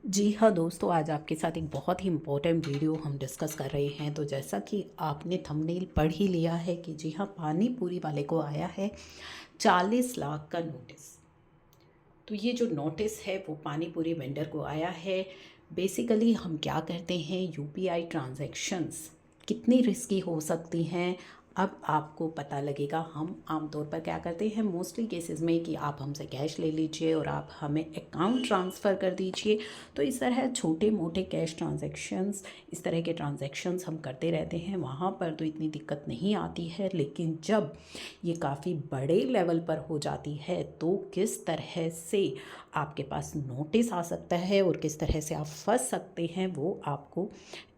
जी हाँ दोस्तों, आज आपके साथ एक बहुत ही इम्पोर्टेंट वीडियो हम डिस्कस कर रहे हैं। तो जैसा कि आपने थंबनेल पढ़ ही लिया है कि जी हाँ, पानी पूरी वाले को आया है 40 लाख का नोटिस। तो ये जो नोटिस है वो पानी पूरी वेंडर को आया है। बेसिकली हम क्या करते हैं, यूपीआई ट्रांजैक्शंस कितनी रिस्की हो सकती हैं अब आपको पता लगेगा। हम आमतौर पर क्या करते हैं मोस्टली केसेस में कि आप हमसे कैश ले लीजिए और आप हमें अकाउंट ट्रांसफ़र कर दीजिए। तो इस तरह छोटे मोटे कैश ट्रांजैक्शंस, इस तरह के ट्रांजैक्शंस हम करते रहते हैं, वहाँ पर तो इतनी दिक्कत नहीं आती है। लेकिन जब ये काफ़ी बड़े लेवल पर हो जाती है तो किस तरह से आपके पास नोटिस आ सकता है और किस तरह से आप फंस सकते हैं वो आपको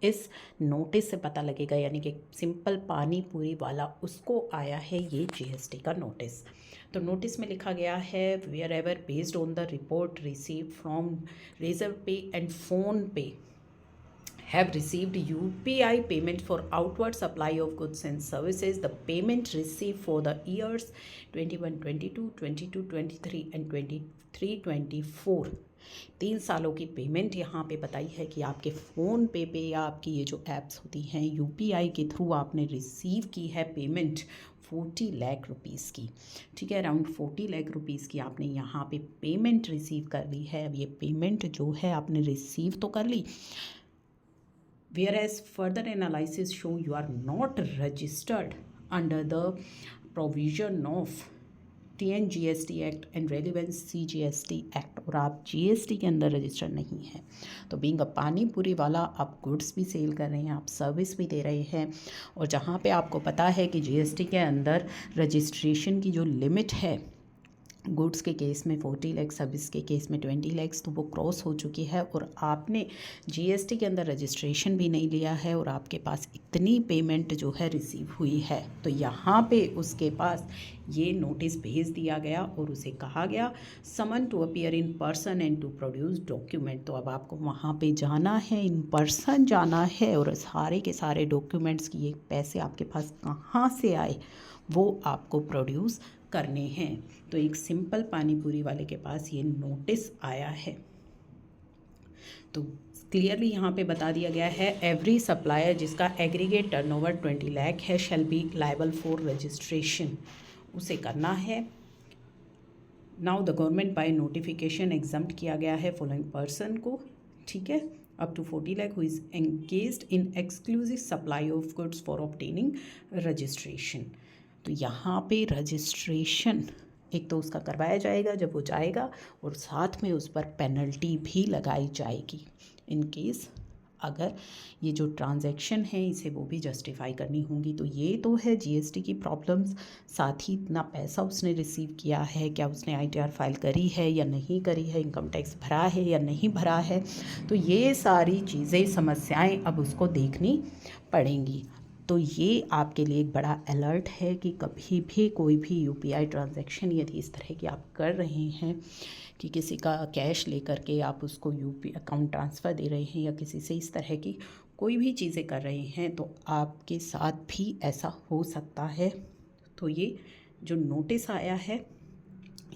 इस नोटिस से पता लगेगा। यानी कि सिंपल पानी पूरी वाला उसको आया है ये जीएसटी का नोटिस। तो नोटिस में लिखा गया है, wherever based on the report receive from Razorpay and PhonePe have received UPI payment for outward supply of goods and services. The payment received for the years 21-22, 22-23 and 23-24 3 सालों की payment यहाँ पे बताई है कि आपके phone पे या आपकी ये जो ऐप्स होती हैं यूपीआई के थ्रू आपने रिसीव की है पेमेंट 40 लाख रुपीज़ की। ठीक है, अराउंड 40 लाख रुपीज़ की आपने यहाँ पे पेमेंट रिसीव कर ली है। अब ये पेमेंट जो है आपने रिसीव तो कर ली, whereas further analysis show you are not registered under the provision of TNGST Act and relevant CGST Act, और आप जीएसटी के अंदर रजिस्टर्ड नहीं है। तो बीइंग अ पानी पूरी वाला आप गुड्स भी सेल कर रहे हैं, आप सर्विस भी दे रहे हैं, और जहाँ पे आपको पता है कि जीएसटी के अंदर रजिस्ट्रेशन की जो लिमिट है गुड्स के केस में 40 लाख, सर्विस के केस में 20 लाख, तो वो क्रॉस हो चुकी है और आपने जीएसटी के अंदर रजिस्ट्रेशन भी नहीं लिया है और आपके पास इतनी पेमेंट जो है रिसीव हुई है। तो यहाँ पे उसके पास ये नोटिस भेज दिया गया और उसे कहा गया summon to appear in person and to produce document. तो अब आपको वहाँ पे जाना है, इन पर्सन जाना है और सारे के सारे डॉक्यूमेंट्स की ये पैसे आपके पास कहाँ से आए वो आपको प्रोड्यूस करने हैं। तो एक सिंपल पानी पूरी वाले के पास ये नोटिस आया है। तो क्लियरली यहाँ पे बता दिया गया है, एवरी सप्लायर जिसका एग्रीगेट टर्नओवर 20 लाख है shall be liable for registration, उसे करना है। Now the government by notification exempt किया गया है फॉलोइंग पर्सन को, ठीक है, up to 40 lakh who is engaged in exclusive supply of goods for obtaining registration. तो यहाँ पे रजिस्ट्रेशन एक तो उसका करवाया जाएगा जब वो जाएगा, और साथ में उस पर पेनल्टी भी लगाई जाएगी इन केस अगर ये जो ट्रांजैक्शन है इसे वो भी जस्टिफाई करनी होंगी। तो ये तो है जीएसटी की प्रॉब्लम्स, साथ ही इतना पैसा उसने रिसीव किया है, क्या उसने आईटीआर फाइल करी है या नहीं करी है, इनकम टैक्स भरा है या नहीं भरा है, तो ये सारी चीज़ें समस्याएं अब उसको देखनी पड़ेंगी। तो ये आपके लिए एक बड़ा अलर्ट है कि कभी भी कोई भी यूपीआई ट्रांजैक्शन यदि इस तरह की आप कर रहे हैं कि किसी का कैश लेकर के आप उसको यूपी अकाउंट ट्रांसफ़र दे रहे हैं या किसी से इस तरह की कोई भी चीज़ें कर रहे हैं तो आपके साथ भी ऐसा हो सकता है। तो ये जो नोटिस आया है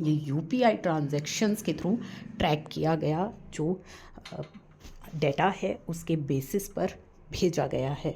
ये यूपीआई ट्रांजैक्शंस के थ्रू ट्रैक किया गया जो डेटा है उसके बेसिस पर भेजा गया है।